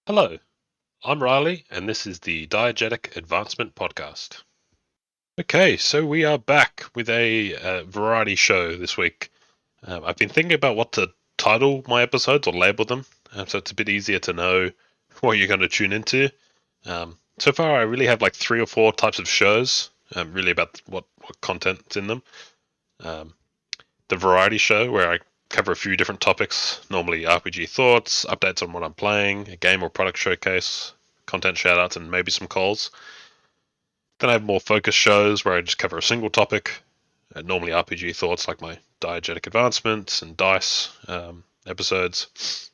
Hello, I'm Riley, and this is the Diegetic Advancement podcast. Okay, so we are back with a variety show this week. I've been thinking about what to title my episodes or label them, so it's a bit easier to know what you're going to tune into. So far, I really have like 3 or 4 types of shows, really about what content's in them. The variety show, where I cover a few different topics, normally RPG thoughts, updates on what I'm playing, a game or product showcase, content shoutouts, and maybe some calls. Then I have more focused shows where I just cover a single topic, normally RPG thoughts like my Diegetic Advancements and Dice episodes.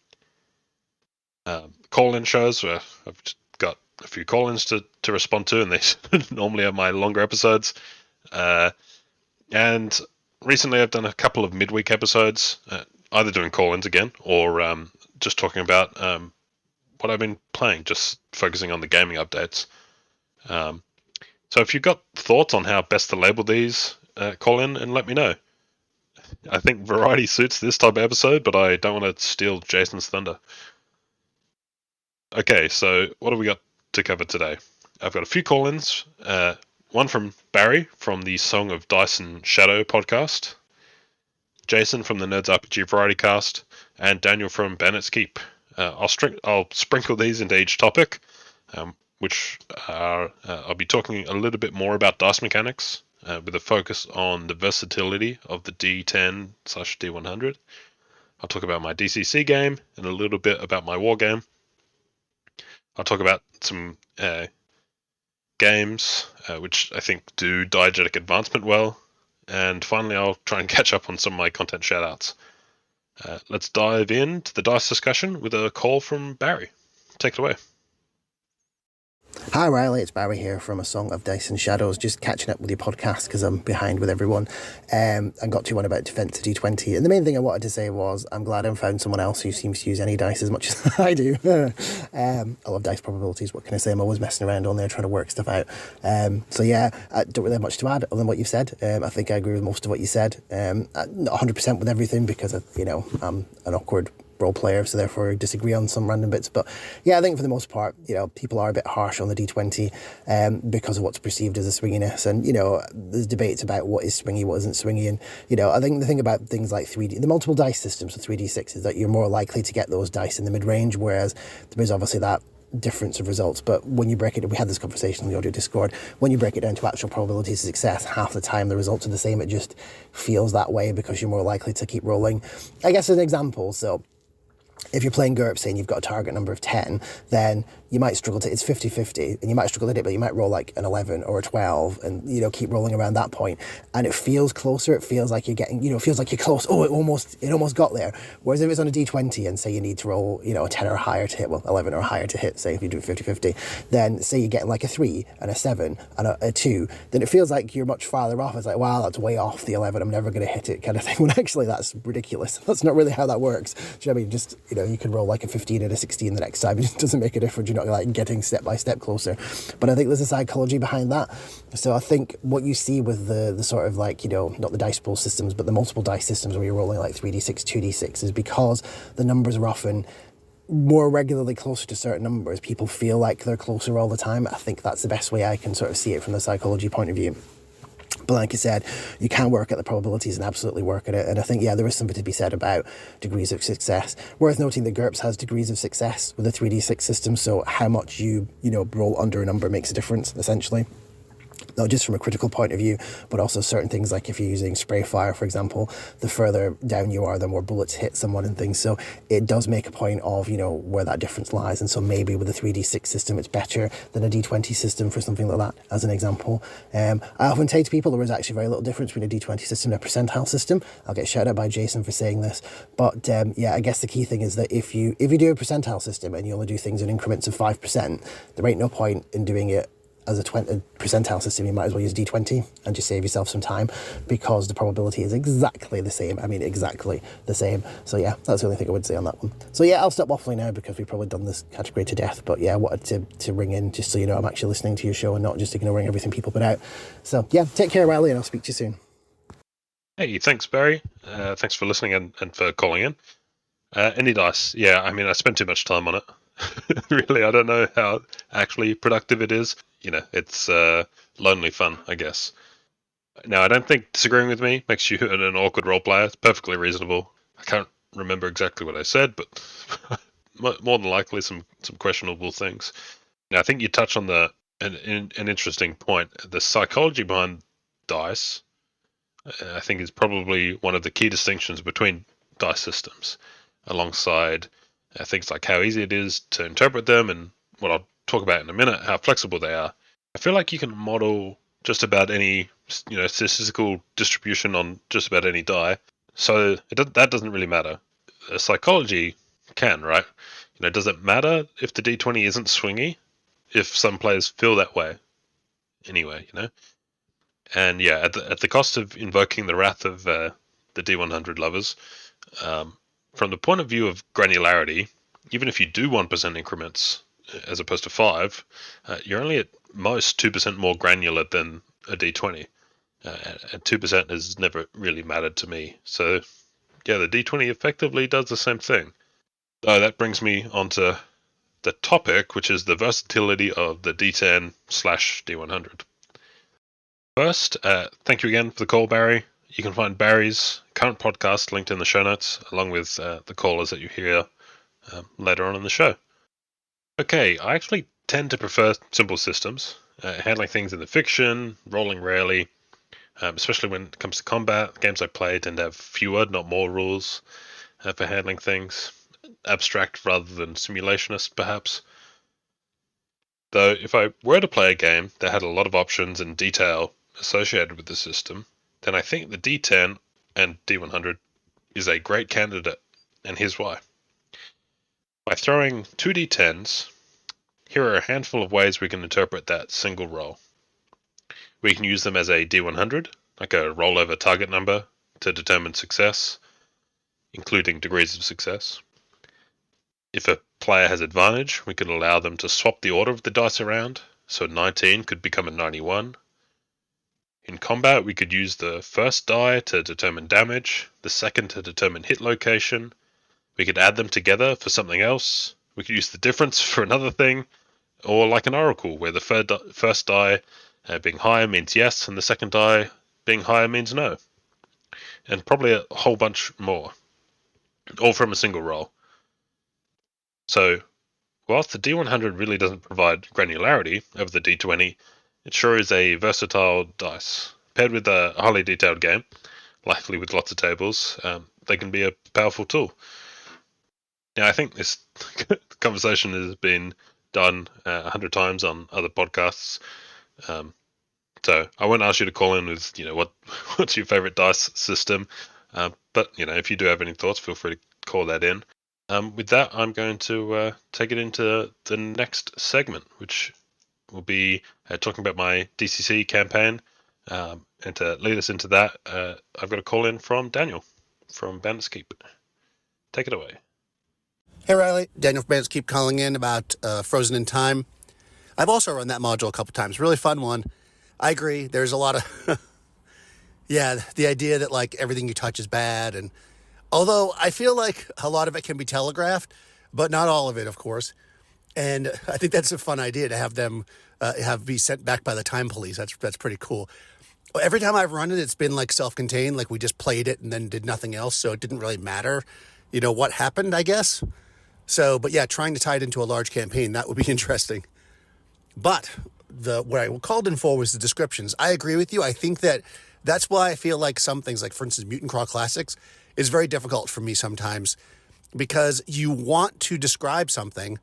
Call-in shows where I've got a few call-ins to respond to, and these normally are my longer episodes. And recently I've done a couple of midweek episodes, either doing call-ins again or just talking about what I've been playing, just focusing on the gaming updates. So if you've got thoughts on how best to label these, call in and let me know. I think variety suits this type of episode, but I don't want to steal Jason's thunder. Okay, so what have we got to cover today? I've got a few call-ins. One from Barry from the Song of Dice and Shadow podcast, Jason from the Nerds RPG Variety Cast, and Daniel from Bandits Keep. I'll sprinkle these into each topic, which are I'll be talking a little bit more about dice mechanics, with a focus on the versatility of the D10/D100. I'll talk about my DCC game and a little bit about my Wargame. I'll talk about some games which I think do diegetic advancement well, and finally I'll try and catch up on some of my content shoutouts. Let's dive into the dice discussion with a call from Barry. Take it away. Hi Riley, it's Barry here from A Song of Dice and Shadows, just catching up with your podcast because I'm behind with everyone. I got to one about Defense to D20, and the main thing I wanted to say was I'm glad I found someone else who seems to use any dice as much as I do. I love dice probabilities, what can I say? I'm always messing around on there trying to work stuff out. So yeah, I don't really have much to add other than what you've said. I think I agree with most of what you said. Not 100% with everything because, I'm an awkward role player, so therefore I disagree on some random bits, but yeah, I think for the most part, people are a bit harsh on the D20 because of what's perceived as a swinginess, and there's debates about what is swingy, what isn't swingy, and I think the thing about things like the multiple dice systems, so 3d6, is that you're more likely to get those dice in the mid-range, whereas there is obviously that difference of results. But when you break it, we had this conversation in the audio Discord, when you break it down to actual probabilities of success, half the time the results are the same. It just feels that way because you're more likely to keep rolling. I guess as an example, so if you're playing GURPS, saying you've got a target number of 10, then you might struggle to, it's 50-50, and you might struggle to hit it, but you might roll like an 11 or a 12 and, keep rolling around that point. And it feels closer. It feels like you're getting, it feels like you're close. Oh, it almost got there. Whereas if it's on a D20 and say you need to roll, a 10 or higher to hit, 11 or higher to hit, say if you do 50-50, then say you're getting like a 3 and a 7 and a 2, then it feels like you're much farther off. It's like, wow, that's way off the 11. I'm never going to hit it kind of thing. When actually that's ridiculous. That's not really how that works. Do you know what I mean? Just, you can roll like a 15 and a 16 the next time. It doesn't make a difference. You're not like getting step by step closer. But I think there's a psychology behind that. So I think what you see with the sort of like, not the dice pool systems, but the multiple dice systems where you're rolling like 3d6, 2d6 is because the numbers are often more regularly closer to certain numbers. People feel like they're closer all the time. I think that's the best way I can sort of see it from the psychology point of view. But like I said, you can work at the probabilities and absolutely work at it. And I think, there is something to be said about degrees of success. Worth noting that GURPS has degrees of success with a 3d6 system. So how much you roll under a number makes a difference, essentially. Not just from a critical point of view, but also certain things like if you're using spray fire, for example, the further down you are, the more bullets hit someone and things. So it does make a point of, where that difference lies. And so maybe with a 3d6 system, it's better than a d20 system for something like that, as an example. I often say to people there is actually very little difference between a d20 system and a percentile system. I'll get shouted out by Jason for saying this. But I guess the key thing is that if you do a percentile system and you only do things in increments of 5%, there ain't no point in doing it as a percentile system. You might as well use D20 and just save yourself some time because the probability is exactly the same. I mean, exactly the same. So yeah, that's the only thing I would say on that one. So yeah, I'll stop waffling now because we've probably done this category to death. But yeah, I wanted to ring in just so I'm actually listening to your show and not just ignoring everything people put out. So yeah, take care, Riley, and I'll speak to you soon. Hey, thanks, Barry. Thanks for listening and for calling in. Indie Dice. Yeah, I mean, I spent too much time on it. Really, I don't know how actually productive it is. It's lonely fun, I guess. Now, I don't think disagreeing with me makes you an awkward role player. It's perfectly reasonable. I can't remember exactly what I said, but more than likely some questionable things. Now, I think you touch on an interesting point. The psychology behind dice, I think, is probably one of the key distinctions between dice systems, alongside things like how easy it is to interpret them and what I'll talk about in a minute, how flexible they are. I feel like you can model just about any statistical distribution on just about any die, so that doesn't really matter. Psychology can, right? Does it matter if the d20 isn't swingy? If some players feel that way, anyway, And yeah, at the cost of invoking the wrath of the d100 lovers, from the point of view of granularity, even if you do 1% increments as opposed to 5, you're only at most 2% more granular than a d20. And 2% has never really mattered to me. So yeah, the d20 effectively does the same thing. That brings me onto the topic, which is the versatility of the d10/d100. First, thank you again for the call, Barry. You can find Barry's current podcast linked in the show notes, along with the callers that you hear later on in the show. Okay, I actually tend to prefer simple systems, handling things in the fiction, rolling rarely, especially when it comes to combat. Games I play tend to have fewer, not more rules for handling things, abstract rather than simulationist, perhaps. Though, if I were to play a game that had a lot of options and detail associated with the system, then I think the D10 and D100 is a great candidate, and here's why. By throwing two D10s, here are a handful of ways we can interpret that single roll. We can use them as a D100, like a rollover target number, to determine success, including degrees of success. If a player has advantage, we could allow them to swap the order of the dice around, so 19 could become a 91. In combat, we could use the first die to determine damage, the second to determine hit location. We could add them together for something else. We could use the difference for another thing, or like an oracle, where the first die being higher means yes, and the second die being higher means no. And probably a whole bunch more, all from a single roll. So, whilst the D100 really doesn't provide granularity over the D20, it sure is a versatile dice. Paired with a highly detailed game, likely with lots of tables, they can be a powerful tool. Now, I think this conversation has been done 100 times on other podcasts, so I won't ask you to call in with, what's your favorite dice system, but, if you do have any thoughts, feel free to call that in. With that, I'm going to take it into the next segment, which will be talking about my DCC campaign. And to lead us into that, I've got a call in from Daniel from Bandits Keep. Take it away. Hey Riley, Daniel from Bandits Keep calling in about Frozen in Time. I've also run that module a couple times. Really fun one. I agree. There's a lot of the idea that like everything you touch is bad, and although I feel like a lot of it can be telegraphed, but not all of it, of course. And I think that's a fun idea to have them be sent back by the time police. That's pretty cool. Every time I've run it, it's been like self-contained, like we just played it and then did nothing else, so it didn't really matter, what happened, I guess. So, but yeah, trying to tie it into a large campaign, that would be interesting. But what I called in for was the descriptions. I agree with you. I think that's why I feel like some things, like for instance, Mutant Crawl Classics, is very difficult for me sometimes, because you want to describe something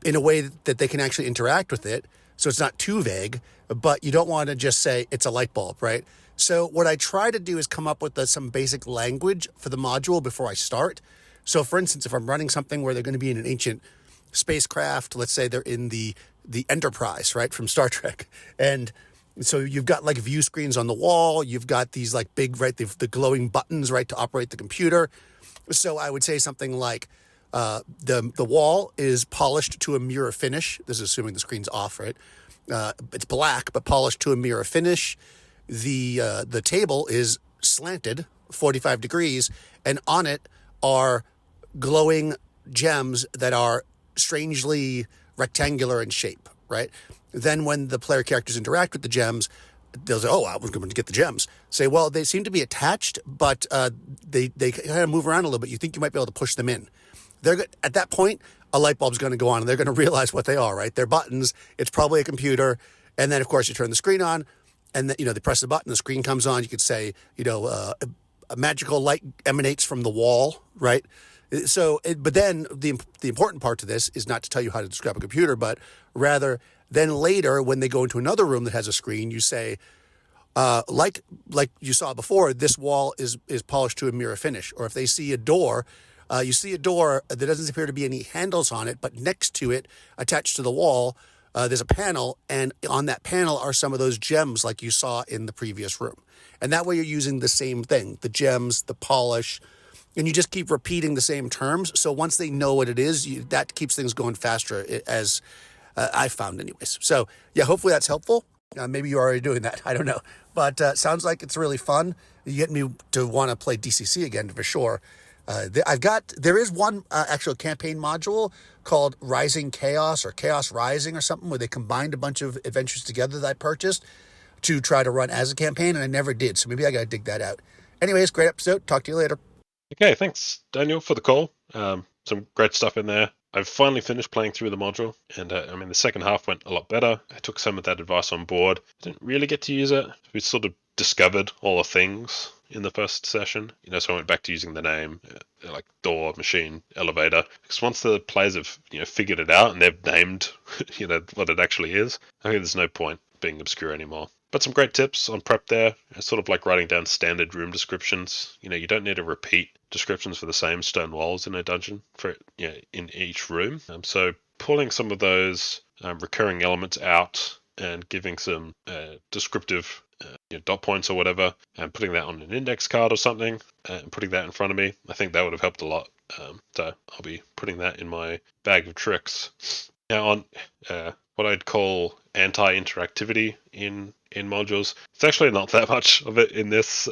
in a way that they can actually interact with it, so it's not too vague, but you don't want to just say it's a light bulb, right? So what I try to do is come up with some basic language for the module before I start. So for instance, if I'm running something where they're going to be in an ancient spacecraft, let's say they're in the Enterprise, right, from Star Trek, and so you've got like view screens on the wall, you've got these like big, right, the glowing buttons, right, to operate the computer. So I would say something like, the wall is polished to a mirror finish. This is assuming the screen's off, right? It's black, but polished to a mirror finish. The table is slanted 45 degrees, and on it are glowing gems that are strangely rectangular in shape, right? Then when the player characters interact with the gems, they'll say, oh, I was going to get the gems. Say, well, they seem to be attached, but they kind of move around a little bit. You think you might be able to push them in. At that point, a light bulb's going to go on, and they're going to realize what they are, right? They're buttons. It's probably a computer. And then, of course, you turn the screen on, and they press the button, the screen comes on. You could say, a magical light emanates from the wall, right? But then the important part to this is not to tell you how to describe a computer, but rather then later when they go into another room that has a screen, you say, like you saw before, this wall is polished to a mirror finish. Or if they see a door, you see a door, there doesn't appear to be any handles on it, but next to it, attached to the wall, there's a panel, and on that panel are some of those gems like you saw in the previous room. And that way you're using the same thing, the gems, the polish, and you just keep repeating the same terms. So once they know what it is, that keeps things going faster, as I found anyways. So yeah, hopefully that's helpful. Maybe you're already doing that. I don't know. But sounds like it's really fun. You get me to want to play DCC again for sure. There is one actual campaign module called Rising Chaos or Chaos Rising or something, where they combined a bunch of adventures together that I purchased to try to run as a campaign, and I never did. So maybe I got to dig that out. Anyways, great episode. Talk to you later. Okay, thanks, Daniel, for the call. Some great stuff in there. I've finally finished playing through the module, and the second half went a lot better. I took some of that advice on board. I didn't really get to use it. We sort of discovered all the things in the first session, so I went back to using the name, like door, machine, elevator, because once the players have, figured it out and they've named, what it actually is, I think there's no point being obscure anymore. But some great tips on prep there. It's sort of like writing down standard room descriptions. You don't need to repeat descriptions for the same stone walls in a dungeon in each room. So pulling some of those recurring elements out and giving some descriptive dot points or whatever, and putting that on an index card or something, and putting that in front of me, I think that would have helped a lot. So I'll be putting that in my bag of tricks. Now on what I'd call anti-interactivity in modules, it's actually not that much of it in this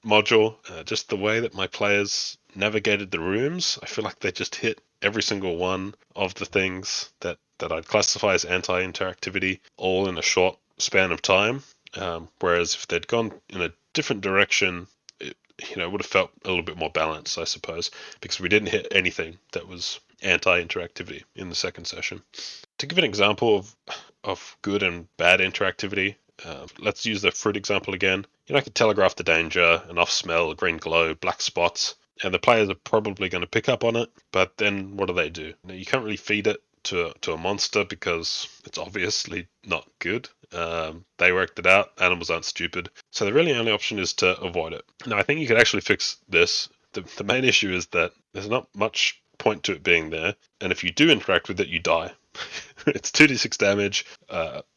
module. Just the way that my players navigated the rooms, I feel like they just hit every single one of the things that I'd classify as anti-interactivity all in a short span of time. Whereas if they'd gone in a different direction, it would have felt a little bit more balanced, I suppose, because we didn't hit anything that was anti-interactivity in the second session. To give an example of good and bad interactivity, let's use the fruit example again. I could telegraph the danger, an off smell, a green glow, black spots, and the players are probably going to pick up on it, but then what do? You can't really feed it to a monster because it's obviously not good. They worked it out. Animals aren't stupid. So the really only option is to avoid it. Now, I think you could actually fix this. The main issue is that there's not much point to it being there, and if you do interact with it, you die. It's 2d6 damage.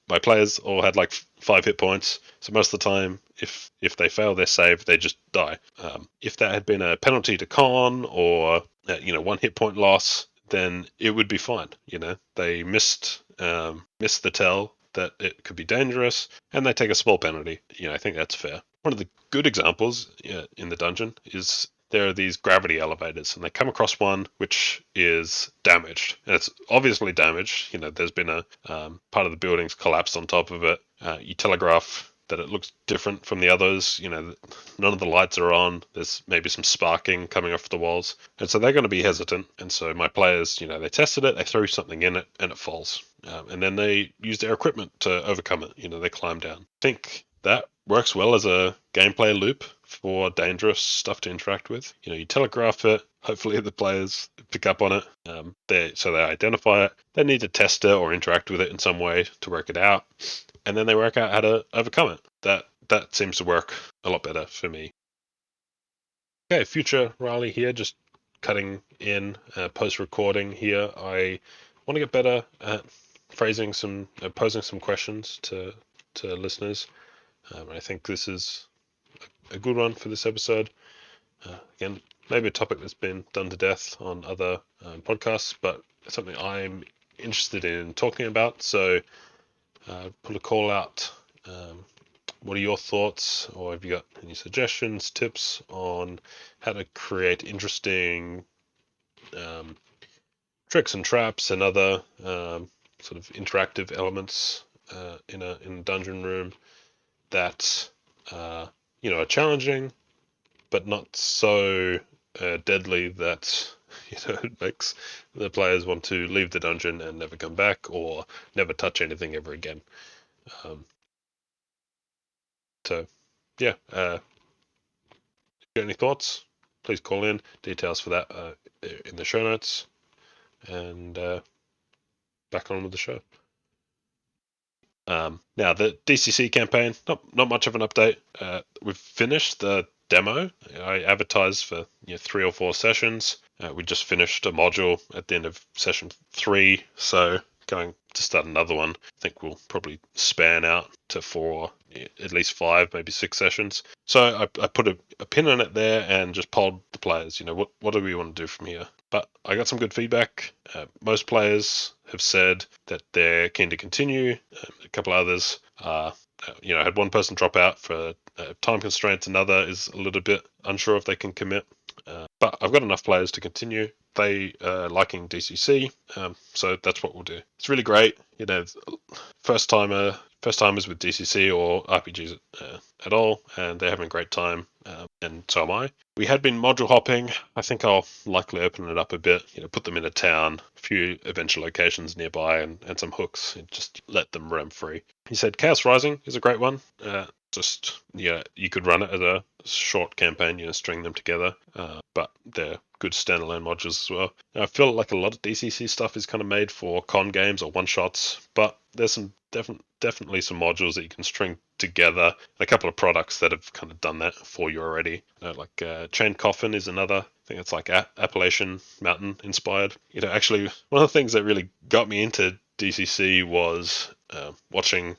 My players all had like 5 hit points, so most of the time, if they fail their save, they just die. If that had been a penalty to con or 1 hit point loss, then it would be fine. They missed the tell that it could be dangerous, and they take a small penalty. I think that's fair. One of the good examples in the dungeon is there are these gravity elevators, and they come across one which is damaged, and it's obviously damaged. There's been a part of the building's collapsed on top of it. You telegraph that it looks different from the others. None of the lights are on. There's maybe some sparking coming off the walls, and so they're going to be hesitant. And so my players, they tested it, they threw something in it, and it falls. And then they use their equipment to overcome it. They climb down. I think that works well as a gameplay loop for dangerous stuff to interact with. You telegraph it. Hopefully the players pick up on it. They identify it. They need to test it or interact with it in some way to work it out. And then they work out how to overcome it. That seems to work a lot better for me. Okay, future Riley here, just cutting in post-recording here. I want to get better at posing some questions to listeners. I think this is a good one for this episode. Again, maybe a topic that's been done to death on other podcasts, but it's something I'm interested in talking about. So put a call out. What are your thoughts, or have you got any suggestions, tips on how to create interesting tricks and traps and other sort of interactive elements in a dungeon room that are challenging, but not so deadly that it makes the players want to leave the dungeon and never come back or never touch anything ever again. So, yeah. If you got any thoughts, please call in. Details for that in the show notes. And back on with the show. Now, the DCC campaign, not much of an update. We've finished the demo. I advertised for 3 or 4 sessions. We just finished a module at the end of session 3, so going to start another one. I think we'll probably span out to 4, at least 5, maybe 6 sessions. So I put a pin in it there and just polled the players. What do we want to do from here? But I got some good feedback. Most players have said that they're keen to continue. A couple others had one person drop out for time constraints. Another is a little bit unsure if they can commit. But I've got enough players to continue. They are liking DCC, so that's what we'll do. It's really great. First timers with DCC or RPGs at all, and they're having a great time, and so am I. We had been module hopping. I think I'll likely open it up a bit, put them in a town, a few adventure locations nearby, and some hooks, and just let them roam free. He said Chaos Rising is a great one. You could run it as a short campaign, string them together, but they're good standalone modules as well. I feel like a lot of DCC stuff is kind of made for con games or one shots, but there's some definitely some modules that you can string together, and a couple of products that have kind of done that for you already. Like Chain Coffin is another. I think it's like Appalachian Mountain inspired. Actually, one of the things that really got me into DCC was watching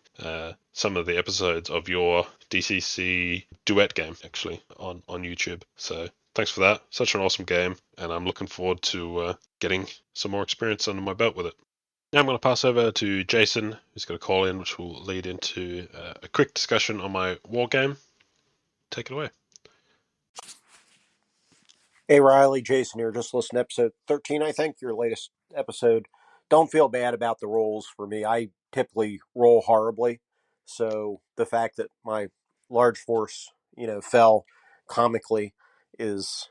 some of the episodes of your DCC duet game, actually, on YouTube. So thanks for that. Such an awesome game, and I'm looking forward to getting some more experience under my belt with it. Now I'm going to pass over to Jason, who's going to call in, which will lead into a quick discussion on my war game. Take it away. Hey, Riley, Jason here. Just listened to episode 13, I think, your latest episode. Don't feel bad about the rolls for me. I typically roll horribly. So the fact that my large force, fell comically is,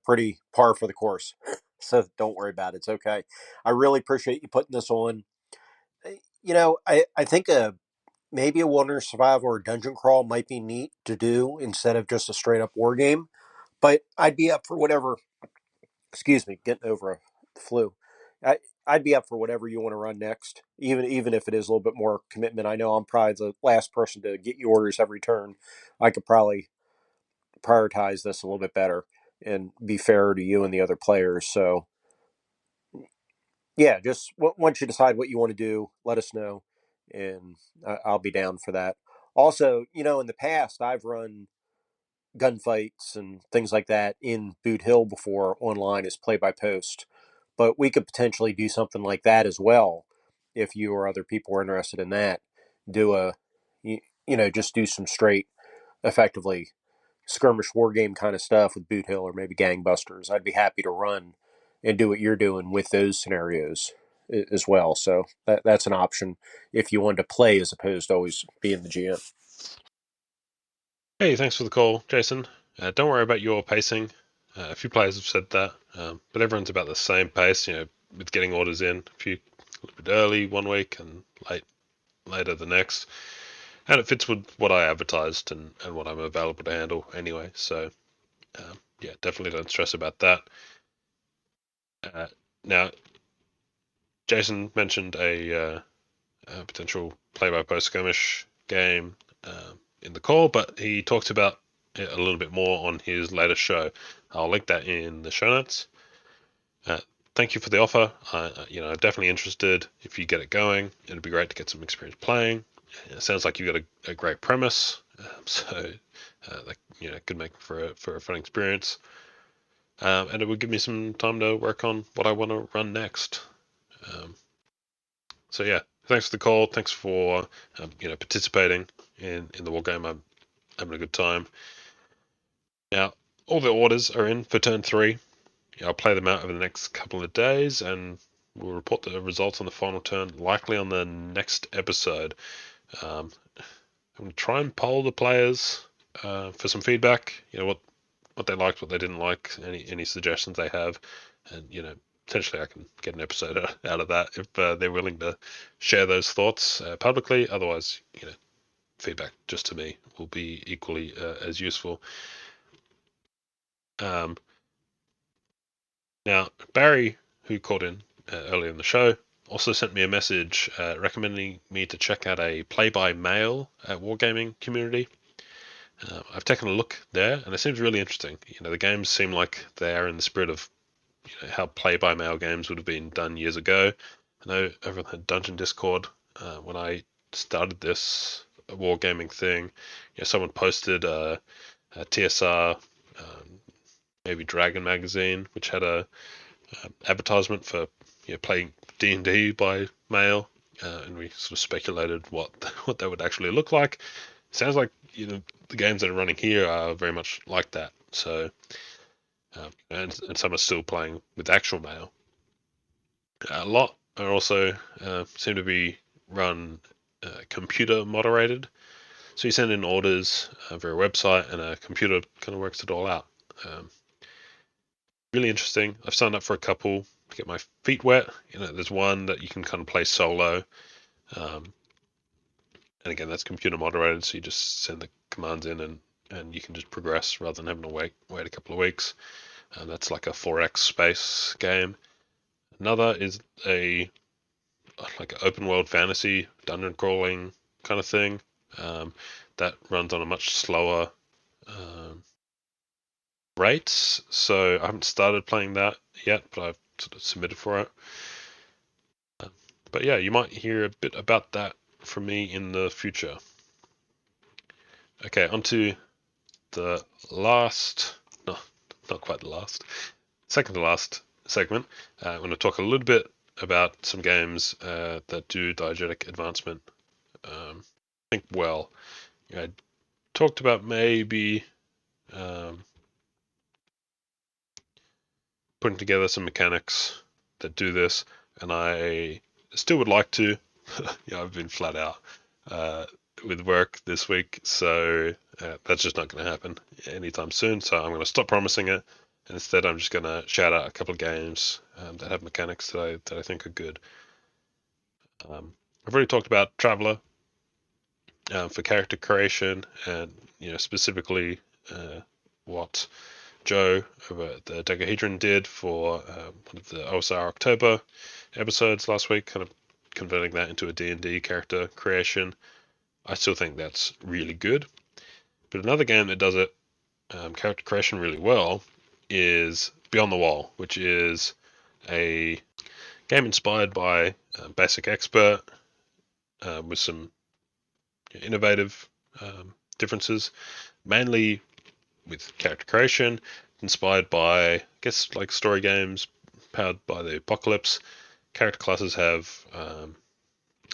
pretty par for the course. So don't worry about it. It's okay. I really appreciate you putting this on. I think maybe a wilderness survival or dungeon crawl might be neat to do instead of just a straight up war game. But I'd be up for whatever. Excuse me, getting over the flu. I'd be up for whatever you want to run next, even if it is a little bit more commitment. I know I'm probably the last person to get you orders every turn. I could probably prioritize this a little bit better and be fairer to you and the other players. So, yeah, just once you decide what you want to do, let us know, and I'll be down for that. Also, in the past, I've run gunfights and things like that in Boot Hill before online as play by post. But we could potentially do something like that as well if you or other people are interested in that. Just do some straight, effectively skirmish war game kind of stuff with Boot Hill or maybe Gangbusters. I'd be happy to run and do what you're doing with those scenarios as well. So that's an option if you wanted to play as opposed to always being the GM. Hey, thanks for the call, Jason. Don't worry about your pacing. A few players have said that, but everyone's about the same pace. With getting orders in, a little bit early one week and later the next, and it fits with what I advertised and what I'm available to handle anyway. So, definitely don't stress about that. Now, Jason mentioned a potential play-by-post skirmish game in the call, but he talked about it a little bit more on his latest show. I'll link that in the show notes. Thank you for the offer. I'm definitely interested. If you get it going, it'd be great to get some experience playing. It sounds like you've got a great premise, so that could make for a fun experience. And it would give me some time to work on what I want to run next. So yeah, thanks for the call. Thanks for participating in the war game. I'm having a good time. Now, all the orders are in for turn 3. I'll play them out over the next couple of days, and we'll report the results on the final turn, likely on the next episode. I'm going to try and poll the players for some feedback. What they liked, what they didn't like, any suggestions they have, and potentially I can get an episode out of that if they're willing to share those thoughts publicly. Otherwise, feedback just to me will be equally as useful. Now, Barry, who called in earlier in the show, also sent me a message recommending me to check out a play-by-mail wargaming community. I've taken a look there, and it seems really interesting. The games seem like they are in the spirit of how play-by-mail games would have been done years ago. I know everyone had Dungeon Discord when I started this wargaming thing. Someone posted a TSR, maybe Dragon magazine, which had a advertisement for playing D&D by mail, and we sort of speculated what that would actually look like. Sounds like the games that are running here are very much like that. So, and some are still playing with actual mail. A lot are also seem to be run computer moderated. So you send in orders via a website, and a computer kind of works it all out. Really interesting. I've signed up for a couple to get my feet wet. There's one that you can kind of play solo. And again, that's computer moderated, so you just send the commands in and you can just progress rather than having to wait a couple of weeks. That's like a 4X space game. Another is like an open world fantasy dungeon crawling kind of thing that runs on a much slower rates. So I haven't started playing that yet, but I've sort of submitted for it. But yeah, you might hear a bit about that from me in the future. Okay, on to the last, no, not quite the last, second to last segment. I'm going to talk a little bit about some games that do diegetic advancement. I think well. I talked about maybe putting together some mechanics that do this, and I still would like to. I've been flat out with work this week, so that's just not going to happen anytime soon. So I'm going to stop promising it, and instead I'm just going to shout out a couple of games that have mechanics that I think are good. I've already talked about Traveller for character creation, and specifically what Joe over the Dodecahedron did for one of the OSR October episodes last week, kind of converting that into a D&D character creation. I still think that's really good. But another game that does it, character creation really well, is Beyond the Wall, which is a game inspired by Basic Expert with some innovative differences, mainly with character creation, inspired by, I guess, like story games powered by the apocalypse. Character classes have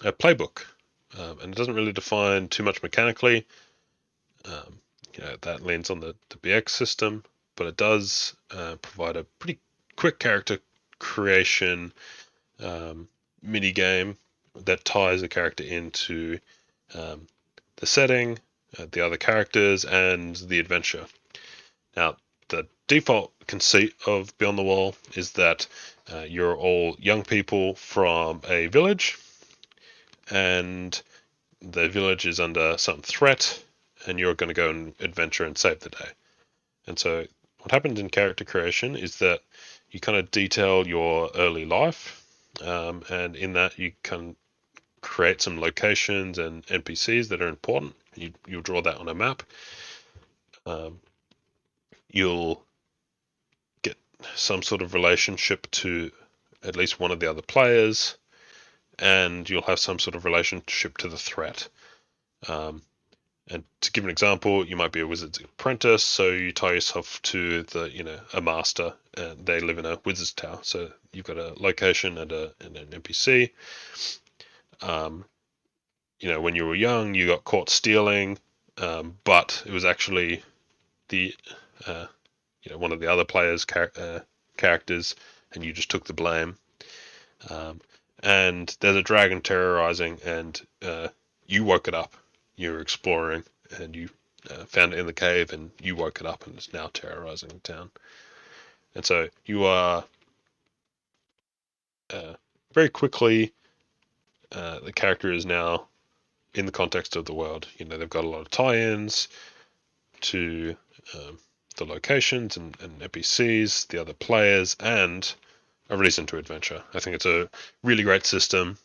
a playbook, and it doesn't really define too much mechanically. That leans on the BX system, but it does provide a pretty quick character creation mini game that ties a character into the setting, the other characters, and the adventure. Now, the default conceit of Beyond the Wall is that you're all young people from a village, and the village is under some threat, and you're going to go and adventure and save the day. And so what happens in character creation is that you kind of detail your early life, and in that you can create some locations and NPCs that are important. You'll draw that on a map. You'll get some sort of relationship to at least one of the other players, and you'll have some sort of relationship to the threat. And to give an example, you might be a wizard's apprentice, so you tie yourself to a master, and they live in a wizard's tower. So you've got a location and an NPC. When you were young, you got caught stealing, but it was actually one of the other players' characters, and you just took the blame. And there's a dragon terrorizing, and you woke it up. You're exploring, and you found it in the cave, and you woke it up, and it's now terrorizing the town. And so you are very quickly, the character is now in the context of the world. They've got a lot of tie-ins to the locations and NPCs, the other players, and a reason to adventure. I think it's a really great system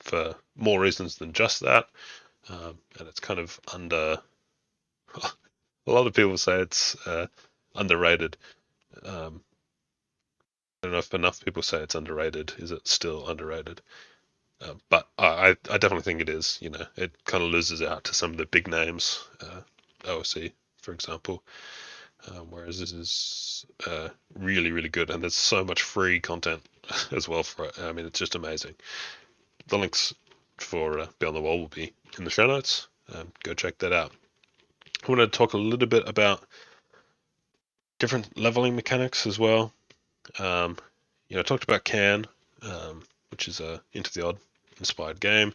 for more reasons than just that. And it's kind of under. A lot of people say it's underrated. I don't know if enough people say it's underrated. Is it still underrated? But I definitely think it is. It kind of loses out to some of the big names, OSC, for example. Whereas this is really, really good, and there's so much free content as well for it. I mean, it's just amazing. The links for Beyond the Wall will be in the show notes. Go check that out. I want to talk a little bit about different leveling mechanics as well. I talked about Can, which is a Into the Odd inspired game,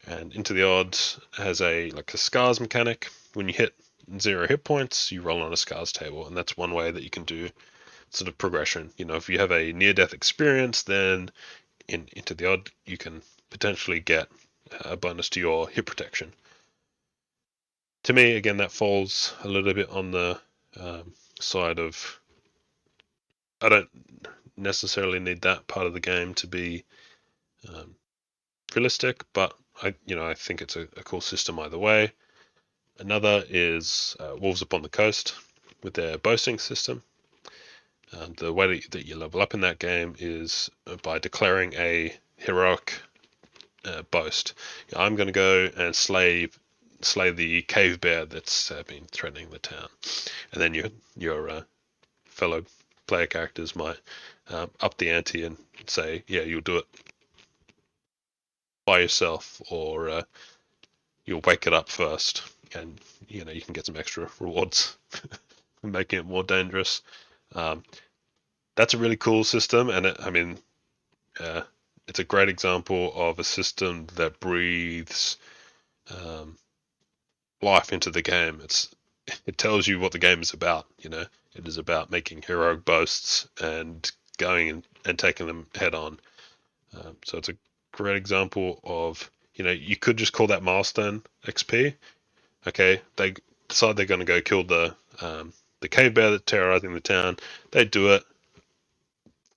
and Into the Odds has a scars mechanic. When you hit 0 hit points, you roll on a scars table, and that's one way that you can do sort of progression. If you have a near-death experience, then Into the Odd you can potentially get a bonus to your hit protection. To me, again, that falls a little bit on the side of I don't necessarily need that part of the game to be realistic, but I think it's a cool system either way. Another is Wolves Upon the Coast with their boasting system. The way that you level up in that game is by declaring a heroic boast. I'm going to go and slay the cave bear that's been threatening the town, and then your fellow player characters might up the ante and say, yeah, you'll do it by yourself, or you'll wake it up first, and you can get some extra rewards for making it more dangerous. That's a really cool system, and it's a great example of a system that breathes life into the game. It tells you what the game is about. It is about making heroic boasts and going and taking them head on. So it's a great example of, you could just call that milestone XP. Okay, they decide they're going to go kill the cave bear that's terrorizing the town. They do it.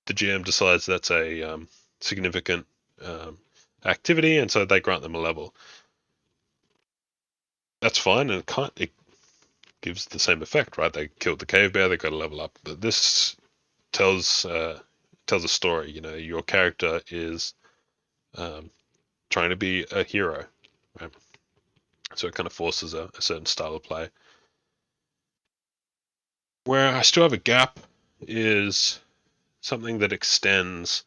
The GM decides that's a significant activity, and so they grant them a level. That's fine, and it gives the same effect, right? They killed the cave bear, they got a level up. But this tells a story. Your character is trying to be a hero, right? So it kind of forces a certain style of play. Where I still have a gap is something that extends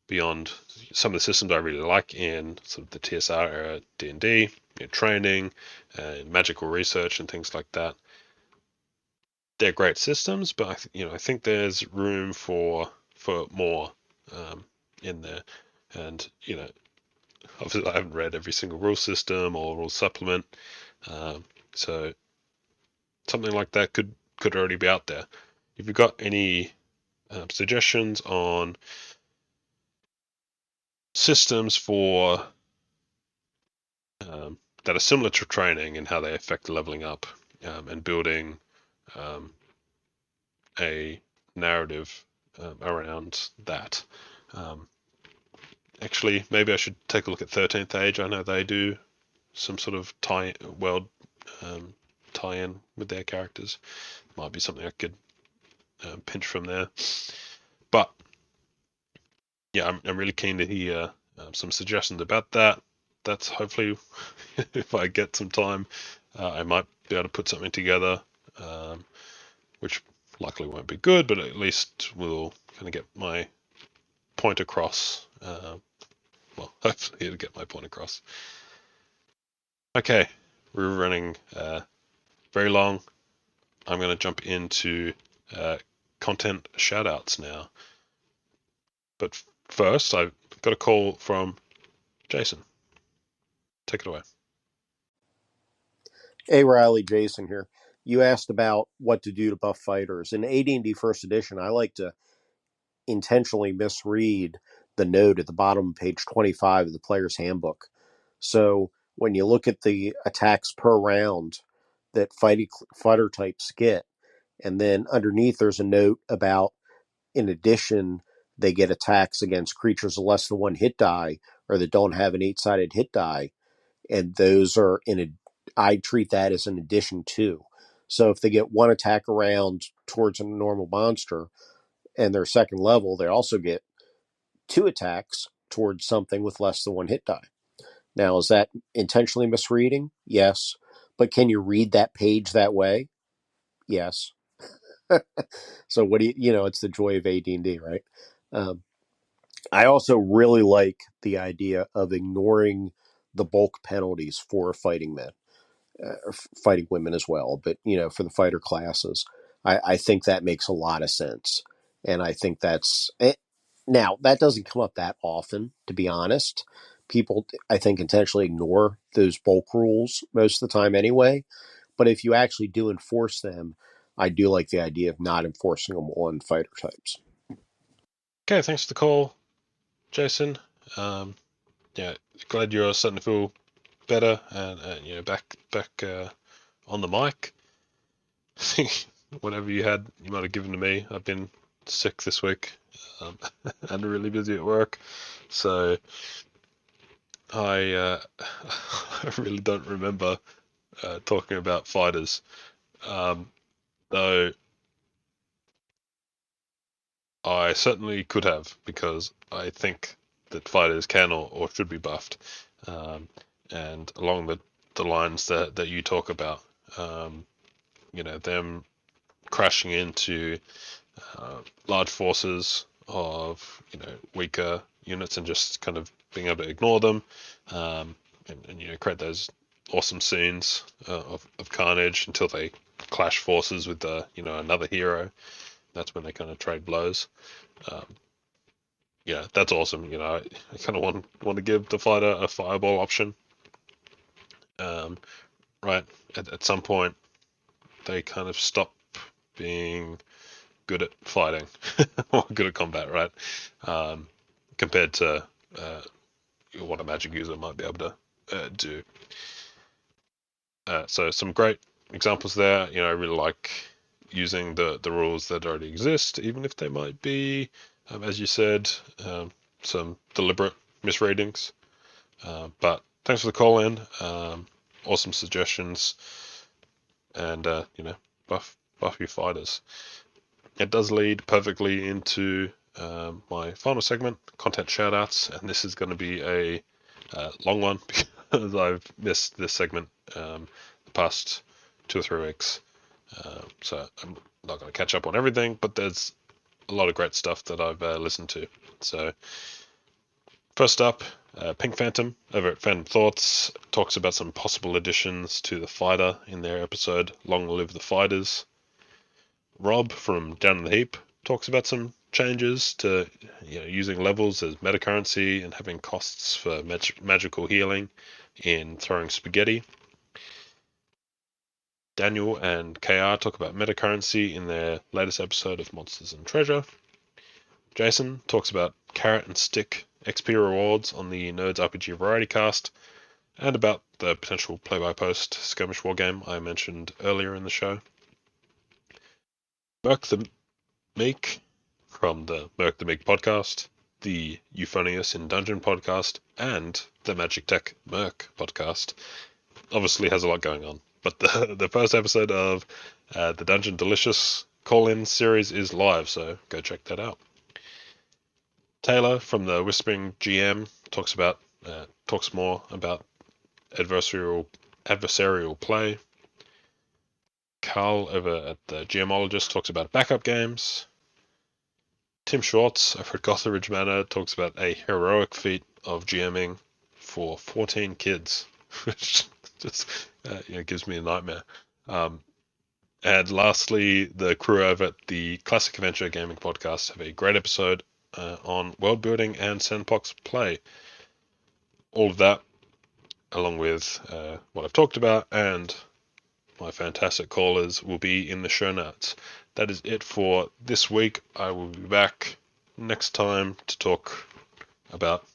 beyond some of the systems I really like in sort of the TSR era, D&D, training, magical research, and things like that. They're great systems, but I think there's room for more in there. And obviously I haven't read every single rule system or rule supplement, so something like that could already be out there. If you've got any suggestions on systems for that are similar to training and how they affect leveling up and building a narrative around that. Actually, maybe I should take a look at 13th Age. I know they do some sort of tie-in with their characters. Might be something I could pinch from there. But yeah, I'm really keen to hear some suggestions about that. That's hopefully, if I get some time, I might be able to put something together, which likely won't be good, but at least will kind of get my point across. Hopefully it'll get my point across. Okay, we're running very long. I'm going to jump into content shoutouts now. But first, I've got a call from Jason. Take it away. Hey, Riley, Jason here. You asked about what to do to buff fighters. In AD&D First Edition, I like to intentionally misread the note at the bottom of page 25 of the player's handbook. So when you look at the attacks per round that fighter types get, and then underneath there's a note about, in addition, they get attacks against creatures of less than one hit die or that don't have an 8-sided hit die, and those are I treat that as an addition to. So if they get one attack around towards a normal monster and they're second level, they also get 2 attacks towards something with less than one hit die. Now, is that intentionally misreading? Yes. But can you read that page that way? Yes. So what do it's the joy of AD&D, right? I also really like the idea of ignoring the bulk penalties for fighting men, fighting women as well. But, for the fighter classes, I think that makes a lot of sense. And I think that's it. Now, that doesn't come up that often, to be honest. People, I think, intentionally ignore those bulk rules most of the time anyway. But if you actually do enforce them, I do like the idea of not enforcing them on fighter types. Okay, thanks for the call, Jason. Yeah, glad you're starting to feel better and back on the mic. Whatever you might have given to me. I've been sick this week and really busy at work, so I really don't remember talking about fighters, though I certainly could have, because I think that fighters can or should be buffed, and along the lines that you talk about, them crashing into large forces of weaker units and just kind of being able to ignore them, and create those awesome scenes of carnage until they clash forces with another hero. That's when they kind of trade blows. That's awesome. I kind of want to give the fighter a fireball option. Right at some point, they kind of stop being good at fighting or good at combat, right? Compared to what a magic user might be able to do. So some great examples there. I really like using the rules that already exist, even if they might be, as you said, some deliberate misreadings. But thanks for the call in. Awesome suggestions, and buff your fighters. It does lead perfectly into my final segment, content shoutouts, and this is going to be a long one because I've missed this segment the past 2 or 3 weeks. So I'm not going to catch up on everything, but there's a lot of great stuff that I've listened to. So first up, Pink Phantom over at Phantom Thoughts talks about some possible additions to the fighter in their episode Long Live the Fighters. Rob from Down in the Heap talks about some changes to using levels as meta currency and having costs for magical healing in Throwing Spaghetti. Daniel and KR talk about meta currency in their latest episode of Monsters and Treasure. Jason talks about carrot and stick XP rewards on the Nerds RPG Variety Cast, and about the potential play-by-post skirmish wargame I mentioned earlier in the show. Merc the Meek from the Merc the Meek podcast, the Euphonious in Dungeon podcast, and the Magic Tech Merc podcast obviously has a lot going on. But the first episode of the Dungeon Delicious call-in series is live, so go check that out. Taylor from the Whispering GM talks more about adversarial play. Carl over at the GMologist talks about backup games. Tim Schwartz over at Gotheridge Manor talks about a heroic feat of GMing for 14 kids, which just gives me a nightmare. And lastly, the crew over at the Classic Adventure Gaming Podcast have a great episode on world building and sandbox play. All of that, along with what I've talked about and my fantastic callers, will be in the show notes. That is it for this week. I will be back next time to talk about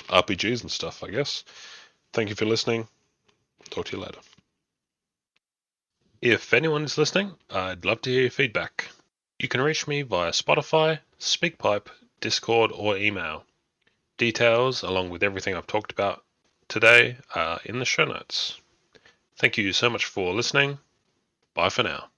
RPGs and stuff, I guess. Thank you for listening. Talk to you later. If anyone is listening, I'd love to hear your feedback. You can reach me via Spotify, SpeakPipe, Discord, or email. Details, along with everything I've talked about today, are in the show notes. Thank you so much for listening. Bye for now.